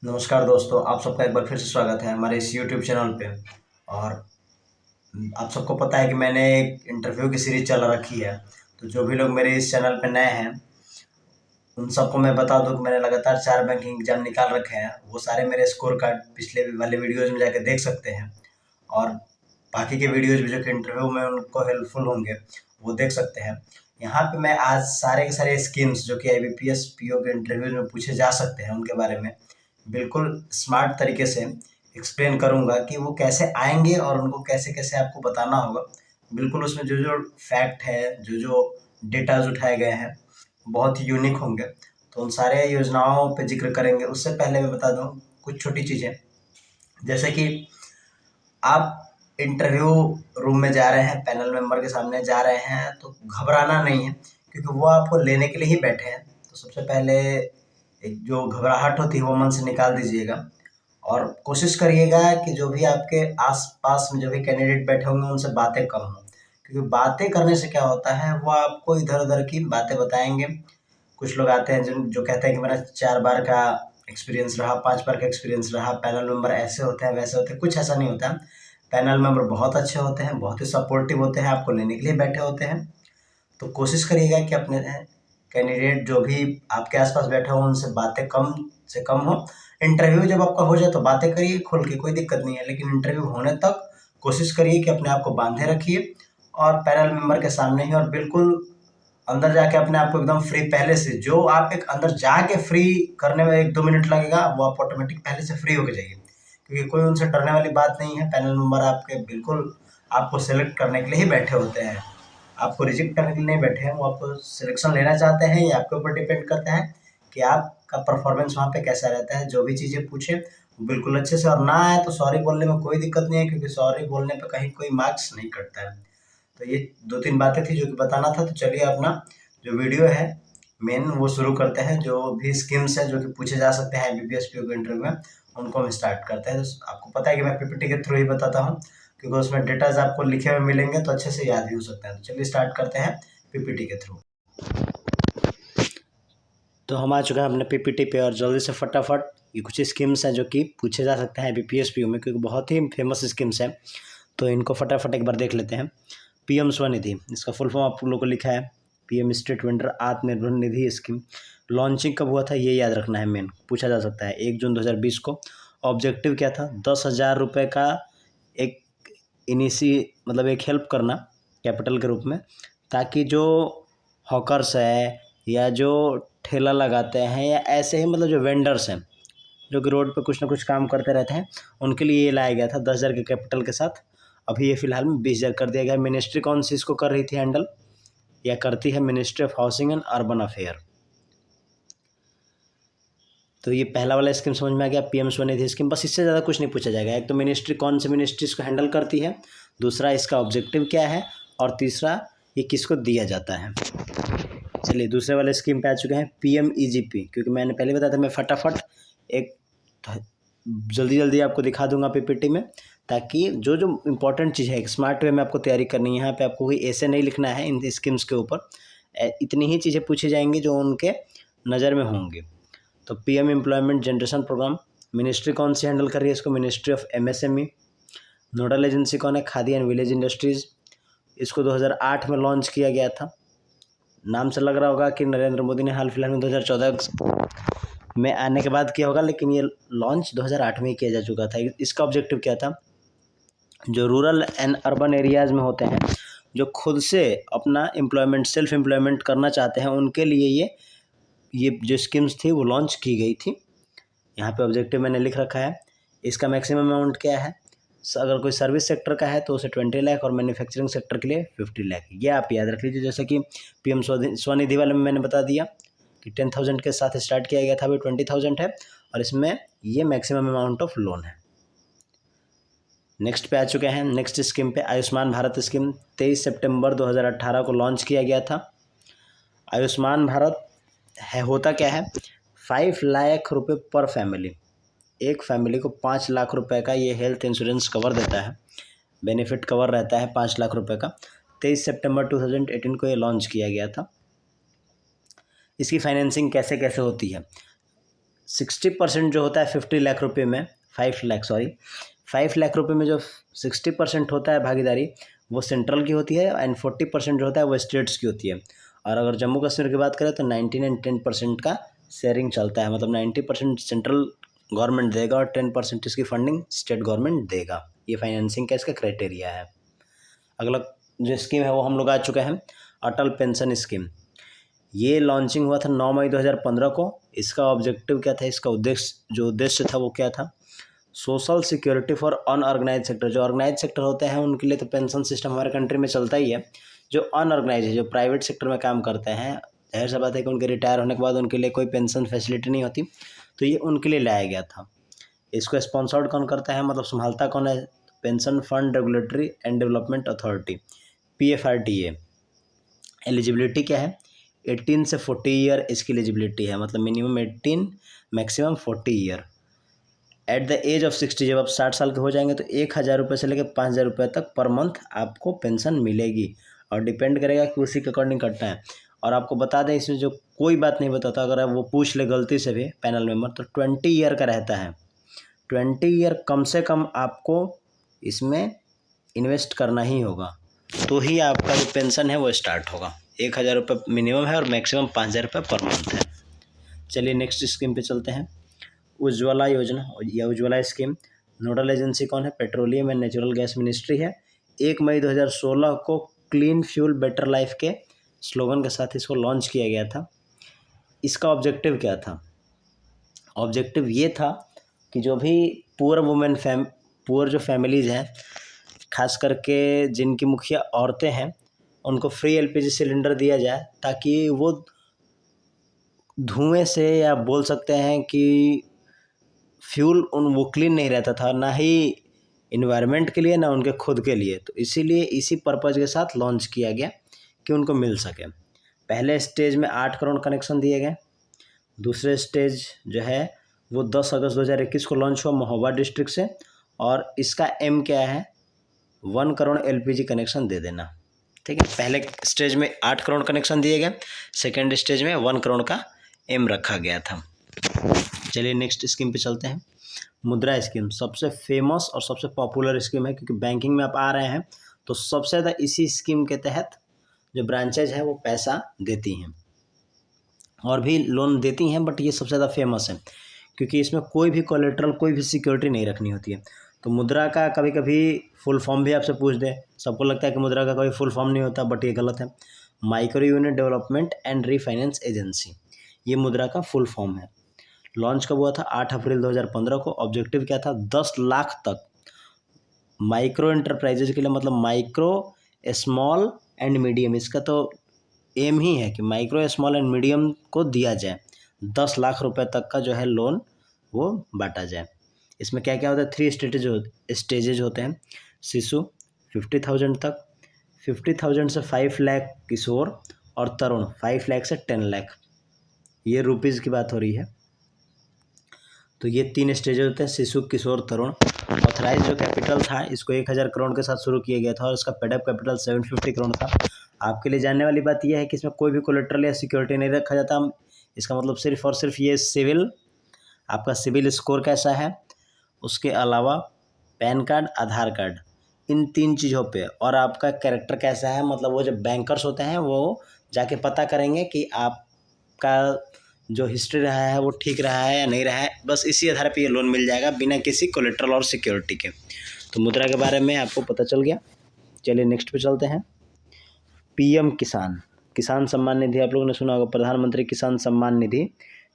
नमस्कार दोस्तों, आप सबका एक बार फिर से स्वागत है हमारे इस यूट्यूब चैनल पे। और आप सबको पता है कि मैंने एक इंटरव्यू की सीरीज चला रखी है। तो जो भी लोग मेरे इस चैनल पे नए हैं उन सबको मैं बता दूं कि मैंने लगातार 4 बैंकिंग एग्जाम निकाल रखे हैं। वो सारे मेरे स्कोर कार्ड पिछले वाले वीडियोज़ में जाके देख सकते हैं। और बाकी के वीडियोज़ भी जो कि इंटरव्यू में उनको हेल्पफुल होंगे वो देख सकते हैं। यहाँ पे मैं आज सारे के सारे स्कीम्स जो कि आईबीपीएस पीओ के इंटरव्यूज़ में पूछे जा सकते हैं उनके बारे में बिल्कुल स्मार्ट तरीके से एक्सप्लेन करूँगा कि वो कैसे आएँगे और उनको कैसे-कैसे आपको बताना होगा। बिल्कुल उसमें जो-जो फैक्ट है, जो-जो डेटाज़ उठाए गए हैं, बहुत ही यूनिक होंगे। तो उन सारे योजनाओं पे ज़िक्र करेंगे। उससे पहले मैं बता दूँ कुछ छोटी चीज़ें, जैसे कि आप इंटरव्यू रूम में जा रहे हैं, पैनल मेंबर के सामने जा रहे हैं, तो घबराना नहीं है क्योंकि वो आपको लेने के लिए ही बैठे हैं। तो सबसे पहले एक जो घबराहट होती है वो मन से निकाल दीजिएगा और कोशिश करिएगा कि जो भी आपके आस-पास में जो भी कैंडिडेट बैठे होंगे उनसे बातें कम हों। क्योंकि बातें करने से क्या होता है, वो आपको इधर-उधर की बातें बताएँगे। कुछ लोग आते हैं जो कहते हैं कि मेरा 4 बार का एक्सपीरियंस रहा, 5 बार का एक्सपीरियंस रहा, पैनल मेंबर ऐसे होते हैं, वैसे होते हैं। कुछ ऐसा नहीं होता है। पैनल मेंबर बहुत अच्छे होते हैं, बहुत ही सपोर्टिव होते हैं, आपको लेने के लिए बैठे होते हैं। तो कोशिश करिएगा कि अपने कैंडिडेट जो भी आपके आस-पास बैठे हों उनसे बातें कम से कम हो। इंटरव्यू जब आपका हो जाए तो बातें करिए खुल के, कोई दिक्कत नहीं है। लेकिन इंटरव्यू होने तक कोशिश करिए कि अपने आप को बाँधे रखिए और पैनल मेंबर के सामने ही और बिल्कुल अंदर जाके अपने आप को एकदम फ्री पहले से जो आप एक अंदर जाके फ्री करने में 1-2 मिनट लगेगा, वो आप ऑटोमेटिक पहले से फ्री होके जाइए। क्योंकि कोई उनसे डरने वाली बात नहीं है, पैनल मेंबर आपके बिल्कुल आपको सेलेक्ट करने के लिए ही बैठे होते हैं। आपको रिजेक्ट करने के लिए नहीं बैठे हैं, वो आपको सिलेक्शन लेना चाहते हैं, ये आपके ऊपर डिपेंड करता है कि आपका परफॉर्मेंस वहाँ पे कैसा रहता है। जो भी चीज़ें पूछें, वो बिल्कुल अच्छे से और ना आए तो सॉरी बोलने में कोई दिक्कत नहीं है क्योंकि सॉरी बोलने पे कहीं कोई मार्क्स नहीं कटता है। तो ये 2-3 बातें थी जो कि बताना था। तो चलिए अपना जो वीडियो है मेन वो शुरू करते हैं। जो भी स्कीम्स हैं जो कि पूछे जा सकते हैं आईबीपीएस पीओ के इंटरव्यू में, उनको हम स्टार्ट करते हैं। तो आपको पता है कि मैं पीपीटी के थ्रू ही बताता हूँ क्योंकि उसमें डेटाज़ आपको लिखे हुए मिलेंगे तो अच्छे से याद भी हो सकता है। तो चलिए स्टार्ट करते हैं पीपीटी के थ्रू। तो हम आ चुके हैं अपने पीपीटी पे और जल्दी से फटाफट ये कुछ स्कीम्स हैं जो कि पूछे जा सकते हैं आईबीपीएस पीओ में क्योंकि बहुत ही फेमस स्कीम्स हैं। तो इनको फटाफट एक बार देख लेते हैं। पीएम स्वनिधि, इसका फुल फॉर्म आप लोगों को लिखा है PM street vendor Atmanirbhar Nidhi scheme. Launching कब हुआ था ये याद रखना है, मेन पूछा जा सकता है 1 जून 2020 को। ऑब्जेक्टिव क्या था, 10,000 रुपये का एक मतलब एक हेल्प करना कैपिटल के रूप में, ताकि जो हॉकर्स है या जो ठेला लगाते हैं या ऐसे ही मतलब जो वेंडर्स हैं जो कि रोड पे कुछ ना कुछ काम करते रहते हैं, उनके लिए ये लाया गया था 10,000 के कैपिटल के साथ। अभी ये फिलहाल में 20,000 कर दिया गया है। मिनिस्ट्री कौन सी इसको कर रही थी हैंडल या करती है, ministry of housing and urban affair. तो ये पहला वाला स्कीम समझ में आ गया, पीएम स्वनिधि स्कीम। बस इससे ज़्यादा कुछ नहीं पूछा जाएगा। एक तो मिनिस्ट्री कौन सी मिनिस्ट्री इसको हैंडल करती है, दूसरा इसका ऑब्जेक्टिव क्या है और तीसरा ये किसको दिया जाता है। चलिए दूसरे वाले स्कीम पे आ चुके हैं, पीएमईजीपी। क्योंकि मैंने पहले बताया था मैं फटाफट एक जल्दी आपको दिखा दूंगा पीपीटी में, ताकि जो जो इम्पोर्टेंट चीज़ है एक स्मार्ट वे में आपको तैयारी करनी है। यहाँ पे आपको कोई ऐसे नहीं लिखना है इन स्कीम्स के ऊपर, इतनी ही चीज़ें पूछी जाएंगी जो उनके नज़र में होंगी। तो PM employment generation programme, ministry कौन सी हैंडल कर रही है इसको, ministry of MSME. Nodal agency कौन है, खादी एंड विलेज इंडस्ट्रीज़। इसको 2008 में लॉन्च किया गया था। नाम से लग रहा होगा कि नरेंद्र मोदी ने हाल फिलहाल में 2014 में आने के बाद किया होगा, लेकिन ये लॉन्च 2008 में ही किया जा चुका था। इसका ऑब्जेक्टिव क्या था, जो रूरल एंड अर्बन एरियाज़ में होते हैं जो खुद से अपना एम्प्लॉयमेंट सेल्फ एम्प्लॉयमेंट करना चाहते हैं, उनके लिए ये जो स्कीम्स थी वो लॉन्च की गई थी। यहाँ पे ऑब्जेक्टिव मैंने लिख रखा है। इसका मैक्सिमम अमाउंट क्या है, अगर कोई सर्विस सेक्टर का है तो उसे 20 लाख और मैन्युफैक्चरिंग सेक्टर के लिए 50 लाख। ये आप याद रख लीजिए। जैसे कि पीएम स्वनिधि वाले में मैंने बता दिया कि 10,000 के साथ स्टार्ट किया गया था, अभी 20,000 है और इसमें ये मैक्सिमम अमाउंट ऑफ लोन है। नेक्स्ट पे आ चुके हैं, नेक्स्ट स्कीम पे आयुष्मान भारत स्कीम 23 सितंबर 2018 को लॉन्च किया गया था। आयुष्मान भारत है होता क्या है, 5 लाख रुपये पर फैमिली। एक फैमिली को 5 लाख रुपए का ये हेल्थ इंश्योरेंस कवर देता है, बेनिफिट कवर रहता है 5 लाख रुपए का। 23 सितंबर 2018 को ये लॉन्च किया गया था। इसकी फाइनेंसिंग कैसे कैसे होती है, 60% जो होता है 50 लाख रुपये में, 5 लाख रुपये में जो 60% होता है भागीदारी वो सेंट्रल की होती है एंड 40% जो होता है वो स्टेट्स की होती है। और अगर जम्मू कश्मीर की बात करें तो 19 एंड 10% का शेयरिंग चलता है, मतलब 90% सेंट्रल गवर्नमेंट देगा और 10% इसकी फंडिंग स्टेट गवर्नमेंट देगा। ये फाइनेंसिंग का इसका क्राइटेरिया है। अगला जो स्कीम है वो हम लोग आ चुके हैं, अटल पेंशन स्कीम। ये लॉन्चिंग हुआ था 9 मई 2015 को। इसका ऑब्जेक्टिव क्या था, इसका उद्देश्य था वो क्या था, social security for unorganise sector. जो ऑर्गेनाइज सेक्टर होते हैं उनके लिए तो पेंशन सिस्टम हमारे कंट्री में चलता ही है। जो अनऑर्गेनाइज है, जो प्राइवेट सेक्टर में काम करते हैं, जाहिर सा बात है कि उनके रिटायर होने के बाद उनके लिए कोई पेंशन फैसिलिटी नहीं होती, तो ये उनके लिए लाया गया था। इसको स्पॉन्सर्ड कौन करता है, मतलब संभालता कौन है, pension fund regulatory and development authority, PFRDA। Eligibility क्या है, 18 से 40 ईयर इसकी एलिजिबिलिटी है, मतलब minimum 18 maximum 40 year. At the age of 60, जब आप 60 साल के हो जाएंगे तो 1,000 रुपये से लेकर 5,000 रुपये तक पर मंथ आपको पेंशन मिलेगी, और डिपेंड करेगा कि उसी के अकॉर्डिंग कटना है। और आपको बता दें, इसमें जो कोई बात नहीं बताता, अगर आप वो पूछ ले गलती से भी पैनल मेंबर, तो 20 ईयर का रहता है। 20 ईयर कम से कम आपको इसमें इन्वेस्ट करना ही होगा, तो ही आपका जो पेंशन है वो स्टार्ट होगा। 1,000 रुपये मिनिमम है और मैक्सिमम 5,000 रुपये पर मंथ है। चलिए नेक्स्ट स्कीम पे चलते हैं, उज्ज्वला योजना या उज्ज्वला स्कीम। नोडल एजेंसी कौन है, petroleum and natural gas ministry है। 1 मई 2016 को क्लीन फ्यूल बेटर लाइफ के स्लोगन के साथ इसको लॉन्च किया गया था। इसका ऑब्जेक्टिव क्या था, ऑब्जेक्टिव ये था कि जो भी पुअर जो फैमिलीज़ हैं, खास करके जिनकी मुखिया औरतें हैं, उनको फ्री LPG सिलेंडर दिया जाए, ताकि वो धुएं से, या बोल सकते हैं कि फ्यूल वो क्लीन नहीं रहता था, ना ही इन्वायरमेंट के लिए ना उनके खुद के लिए। तो इसीलिए इसी पर्पज़ के साथ लॉन्च किया गया कि उनको मिल सके। पहले स्टेज में 8 करोड़ कनेक्शन दिए गए। दूसरे स्टेज जो है वो 10 अगस्त 2021 को लॉन्च हुआ महोबा डिस्ट्रिक्ट से, और इसका एम क्या है, 1 करोड़ LPG कनेक्शन दे देना। ठीक है, पहले स्टेज में 8 करोड़ कनेक्शन दिए गए, सेकेंड स्टेज में 1 करोड़ का एम रखा गया था। चलिए नेक्स्ट स्कीम पे चलते हैं, मुद्रा स्कीम। सबसे फेमस और सबसे पॉपुलर स्कीम है, क्योंकि बैंकिंग में आप आ रहे हैं तो सबसे ज़्यादा इसी स्कीम के तहत जो ब्रांचेज है वो पैसा देती हैं, और भी लोन देती हैं, बट ये सबसे ज़्यादा फेमस है क्योंकि इसमें कोई भी कोलेट्रल, कोई भी सिक्योरिटी नहीं रखनी होती है। तो मुद्रा का कभी कभी फुल फॉर्म भी आपसे पूछ दे, सबको लगता है कि मुद्रा का कोई फुल फॉर्म नहीं होता, बट ये गलत है। Micro unit development and refinance agency, ये मुद्रा का फुल फॉर्म है। लॉन्च कब हुआ था, 8 अप्रैल 2015 को। ऑब्जेक्टिव क्या था, 10 लाख तक माइक्रो एंटरप्राइजेज के लिए, मतलब माइक्रो, स्मॉल एंड मीडियम, इसका तो एम ही है कि माइक्रो, स्मॉल एंड मीडियम को दिया जाए। 10 लाख रुपए तक का जो है लोन वो बांटा जाए। इसमें क्या क्या होता है, 3 स्टेजेज होते हैं। शिशु 50,000 तक, 50,000 से 5 लाख किशोर, और तरुण 5 लाख से 10 लाख, ये रुपीज़ की बात हो रही है। तो ये 3 स्टेजेज होते हैं, शिशु, किशोर, तरुण। ऑथराइज जो कैपिटल था इसको 1,000 करोड़ के साथ शुरू किया गया था, और इसका पेडअप कैपिटल 750 करोड़ था। आपके लिए जानने वाली बात यह है कि इसमें कोई भी कोलेट्रल या सिक्योरिटी नहीं रखा जाता। इसका मतलब सिर्फ और सिर्फ ये सिविल, आपका सिविल स्कोर कैसा है, उसके अलावा पैन कार्ड, आधार कार्ड, इन 3 चीज़ों पे, और आपका कैरेक्टर कैसा है, मतलब वो जो बैंकर्स होते हैं वो जाके पता करेंगे कि आपका जो हिस्ट्री रहा है वो ठीक रहा है या नहीं रहा है, बस इसी आधार पे ये लोन मिल जाएगा बिना किसी कोलेट्रल और सिक्योरिटी के। तो मुद्रा के बारे में आपको पता चल गया। चलिए नेक्स्ट पे चलते हैं, PM किसान सम्मान निधि। आप लोगों ने सुना होगा, प्रधानमंत्री किसान सम्मान निधि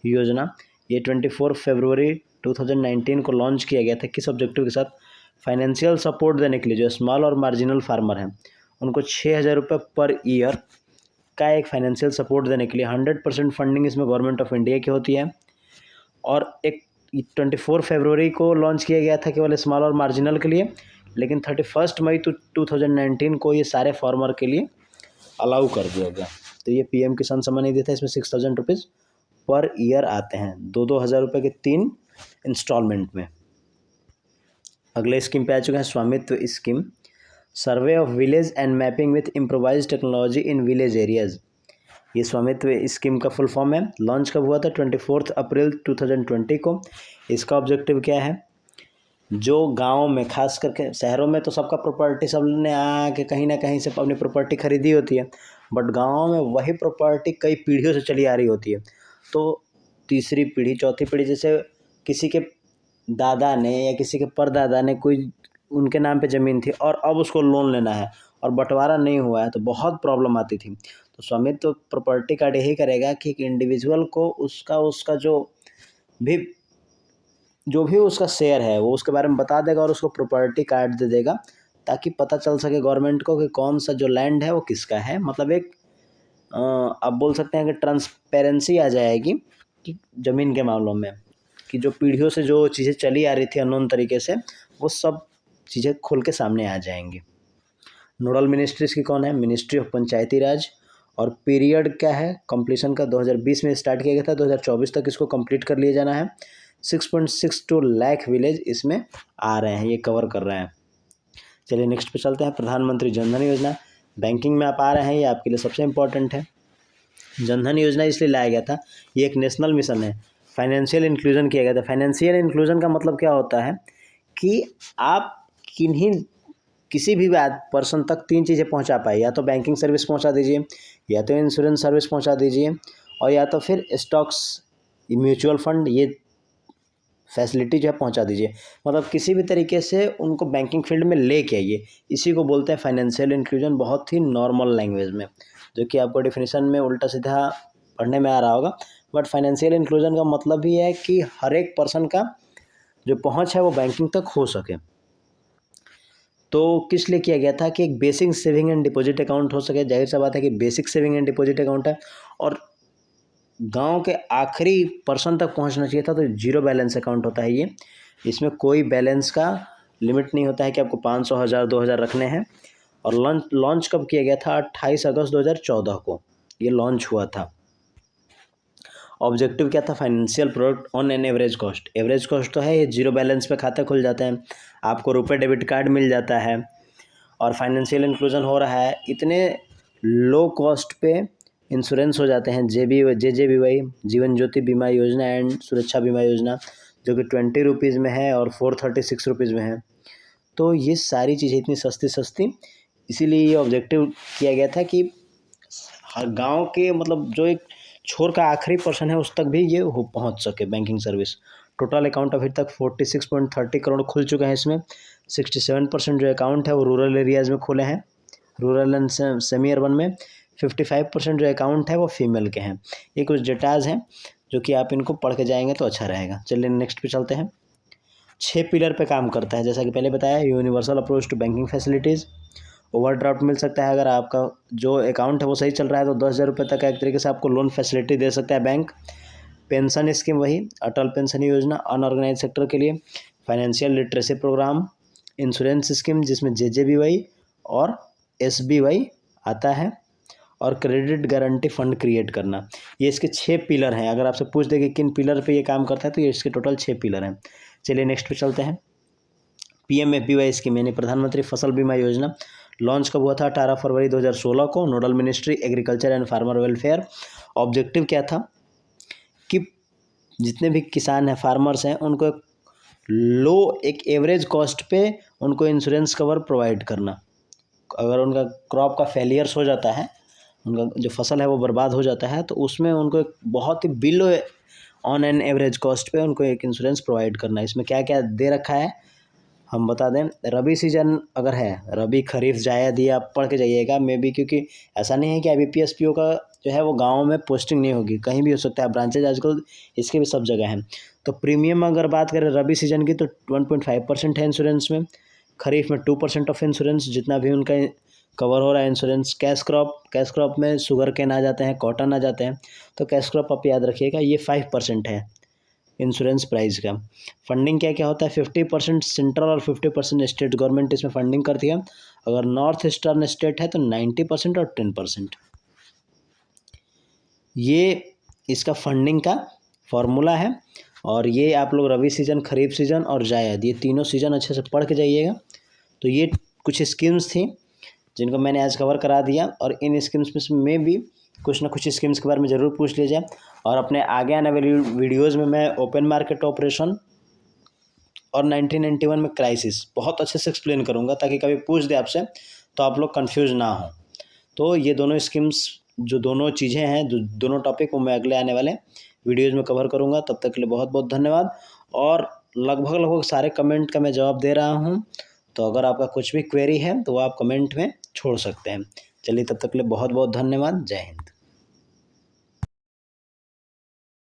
योजना। ये 24 फरवरी 2019 को लॉन्च किया गया था। किस ऑब्जेक्टिव के साथ, फाइनेंशियल सपोर्ट देने के लिए जो स्मॉल और मार्जिनल फार्मर हैं उनको 6,000 रुपये पर ईयर का एक फाइनेंशियल सपोर्ट देने के लिए। 100% फंडिंग इसमें गवर्नमेंट ऑफ इंडिया की होती है। और एक 24 फरवरी को लॉन्च किया गया था केवल स्मॉल और मार्जिनल के लिए, लेकिन 31 मई 2019 को ये सारे फार्मर के लिए अलाउ कर दिया गया। तो ये PM किसान सम्मान निधि था, इसमें 6,000 रुपीज़ पर ईयर आते हैं, 2-2 हज़ार रुपये के 3 इंस्टॉलमेंट में। अगले स्कीम पे आ चुके हैं, स्वामित्व scheme. Survey of village and mapping with improvise technology in village areas. ये स्वामित्व स्कीम का फुल फॉर्म है। लॉन्च कब हुआ था? 24 अप्रैल 2020 को। इसका ऑब्जेक्टिव क्या है? जो गांव में, खास करके शहरों में तो सबका प्रॉपर्टी, सब ने आके कहीं ना कहीं से अपनी प्रॉपर्टी खरीदी होती है, बट गाँव में वही प्रॉपर्टी कई पीढ़ियों से चली आ रही होती है। तो तीसरी पीढ़ी, चौथी पीढ़ी, जैसे किसी के दादा ने या किसी के परदादा ने कोई उनके नाम पे ज़मीन थी और अब उसको लोन लेना है और बंटवारा नहीं हुआ है, तो बहुत प्रॉब्लम आती थी। तो स्वामित्व प्रॉपर्टी कार्ड यही करेगा कि एक इंडिविजुअल को उसका जो भी उसका शेयर है वो उसके बारे में बता देगा और उसको प्रॉपर्टी कार्ड दे देगा, ताकि पता चल सके गवर्नमेंट को कि कौन सा जो लैंड है वो किसका है। मतलब एक आप बोल सकते हैं कि ट्रांसपेरेंसी आ जाएगी कि ज़मीन के मामलों में, कि जो पीढ़ियों से जो चीज़ें चली आ रही थी अननोन तरीके से, वो सब चीज़ें खुल के सामने आ जाएंगी। नोडल मिनिस्ट्रीज़ की कौन है? मिनिस्ट्री ऑफ पंचायती राज। और पीरियड क्या है कंप्लीशन का? 2020 में स्टार्ट किया गया था, 2024 तक इसको कंप्लीट कर लिया जाना है। 6.62 लाख विलेज इसमें आ रहे हैं, ये कवर कर रहे हैं। चलिए नेक्स्ट पे चलते हैं। प्रधानमंत्री जनधन योजना, बैंकिंग में आप आ रहे हैं, ये आपके लिए सबसे इम्पोर्टेंट है। जनधन योजना इसलिए लाया गया था, ये एक नेशनल मिशन है, फाइनेंशियल इंक्लूजन किया गया था। फाइनेंशियल इंक्लूजन का मतलब क्या होता है कि आप किसी भी पर्सन तक 3 चीज़ें पहुंचा पाए, या तो बैंकिंग सर्विस पहुंचा दीजिए, या तो इंश्योरेंस सर्विस पहुंचा दीजिए, और या तो फिर स्टॉक्स, म्यूचुअल फंड, ये फैसिलिटी जो है पहुंचा दीजिए। मतलब किसी भी तरीके से उनको बैंकिंग फील्ड में लेके आइए। इसी को बोलते हैं फाइनेंशियल इंक्लूजन, बहुत ही नॉर्मल लैंग्वेज में, जो कि आपको डेफिनेशन में उल्टा सीधा पढ़ने में आ रहा होगा। बट फाइनेंशियल इंक्लूजन का मतलब ही है कि हर एक पर्सन का जो पहुंच है वो बैंकिंग तक हो सके। तो किस लिए किया गया था? कि एक basic saving and deposit account हो सके। जाहिर सा बात है कि basic saving and deposit account है और गांव के आखिरी पर्सन तक पहुंचना चाहिए था, तो जीरो बैलेंस अकाउंट होता है ये। इसमें कोई बैलेंस का लिमिट नहीं होता है कि आपको 500, 1000, 2000 रखने हैं। और लॉन्च कब किया गया था? 28 अगस्त 2014 को ये लॉन्च हुआ था। ऑब्जेक्टिव क्या था? Financial product on an average cost. Average cost तो है, ये जीरो बैलेंस पे खाता खुल जाता है, आपको रुपए डेबिट कार्ड मिल जाता है और फाइनेंशियल इंक्लूजन हो रहा है। इतने लो कॉस्ट पे इंश्योरेंस हो जाते हैं, JJBY, जीवन ज्योति बीमा योजना एंड सुरक्षा बीमा योजना, जो कि 20 रुपीज़ में है और 436 रुपीज़ में है। तो ये सारी चीज़ें इतनी सस्ती, इसीलिए ये ऑब्जेक्टिव किया गया था कि हर गांव के, मतलब जो एक छोर का आखिरी पर्सन है उस तक भी ये पहुंच सके बैंकिंग सर्विस। टोटल अकाउंट अभी तक 46.30 करोड़ खुल चुके हैं। इसमें 67% जो अकाउंट है वो रूरल एरियाज़ में खुले हैं, रूरल एंड सेमी अर्बन में। 55% जो अकाउंट है वो फीमेल के हैं। ये कुछ डेटाज हैं जो कि आप इनको पढ़ के जाएंगे तो अच्छा रहेगा। चलिए नेक्स्ट पे चलते हैं। 6 पिलर पे काम करता है, जैसा कि पहले बताया। Universal approach to banking facilities, overdraft मिल सकता है, अगर आपका जो अकाउंट है वो सही चल रहा है तो 10,000 रुपये तक का एक तरीके से आपको लोन फैसिलिटी दे सकता है बैंक। पेंशन स्कीम वही Atal pension Yojana unorganise sector के लिए। Financial literacy programme, insurance scheme जिसमें JJBY और SBY आता है, और क्रेडिट गारंटी फंड क्रिएट करना। ये इसके 6 पिलर हैं। अगर आपसे पूछ दे कि किन पिलर पे ये काम करता है तो ये इसके टोटल 6 पिलर हैं। चलिए नेक्स्ट पे चलते हैं। PMFBY स्कीम यानी प्रधानमंत्री फसल बीमा योजना लॉन्च कब हुआ था? 18 फरवरी 2016 को। Nodal ministry agriculture and farmer welfare. Objective क्या था? कि जितने भी किसान हैं, फार्मर्स हैं, उनको एक एवरेज कॉस्ट पे उनको इंश्योरेंस कवर प्रोवाइड करना। अगर उनका क्रॉप का फेलियर्स हो जाता है, उनका जो फसल है वो बर्बाद हो जाता है, तो उसमें उनको एक बहुत ही below on an average cost पे उनको एक इंश्योरेंस प्रोवाइड करना। इसमें क्या क्या दे रखा है हम बता दें। रबी सीजन अगर है, रबी खरीफ जायद, ये आप पढ़ के जाइएगा मे बी, क्योंकि ऐसा नहीं है कि IBPS PO का जो है वो गाँव में पोस्टिंग नहीं होगी, कहीं भी हो सकता है। ब्रांचेज आजकल इसके भी सब जगह हैं। तो प्रीमियम अगर बात करें रबी सीजन की तो 1.5% है इंश्योरेंस में। खरीफ में 2% ऑफ इंश्योरेंस, जितना भी उनका कवर हो रहा है इंश्योरेंस। कैश क्रॉप में शुगर केन आ जाते हैं, कॉटन आ जाते हैं, तो कैश क्रॉप आप याद रखिएगा, ये 5% है इंश्योरेंस प्राइस का। फंडिंग क्या क्या होता है? 50% सेंट्रल और 50% स्टेट गवर्नमेंट इसमें फंडिंग करती है। अगर नॉर्थ ईस्टर्न स्टेट है तो 90% और 10%। ये इसका फंडिंग का फॉर्मूला है। और ये आप लोग रबी सीजन, खरीफ सीजन और जायद, ये तीनों सीजन अच्छे से पढ़ के जाइएगा। तो ये कुछ स्कीम्स थी जिनको मैंने आज कवर करा दिया, और इन स्कीम्स में भी कुछ ना कुछ स्कीम्स के बारे में ज़रूर पूछ लीजिए। और अपने आगे आने वाली वीडियोज़ में मैं ओपन मार्केट ऑपरेशन और 1991 में क्राइसिस बहुत अच्छे से एक्सप्लेन करूँगा, ताकि कभी पूछ दे आपसे तो आप लोग कंफ्यूज ना हो। तो ये दोनों स्कीम्स, जो दोनों चीज़ें हैं, जो दोनों टॉपिक, वो मैं अगले आने वाले वीडियोज़ में कवर करूँगा। तब तक के लिए बहुत बहुत धन्यवाद। और लगभग सारे कमेंट का मैं जवाब दे रहा हूँ, तो अगर आपका कुछ भी क्वेरी है तो वो आप कमेंट में छोड़ सकते हैं। चलिए, तब तक के लिए बहुत बहुत धन्यवाद। जय हिंद।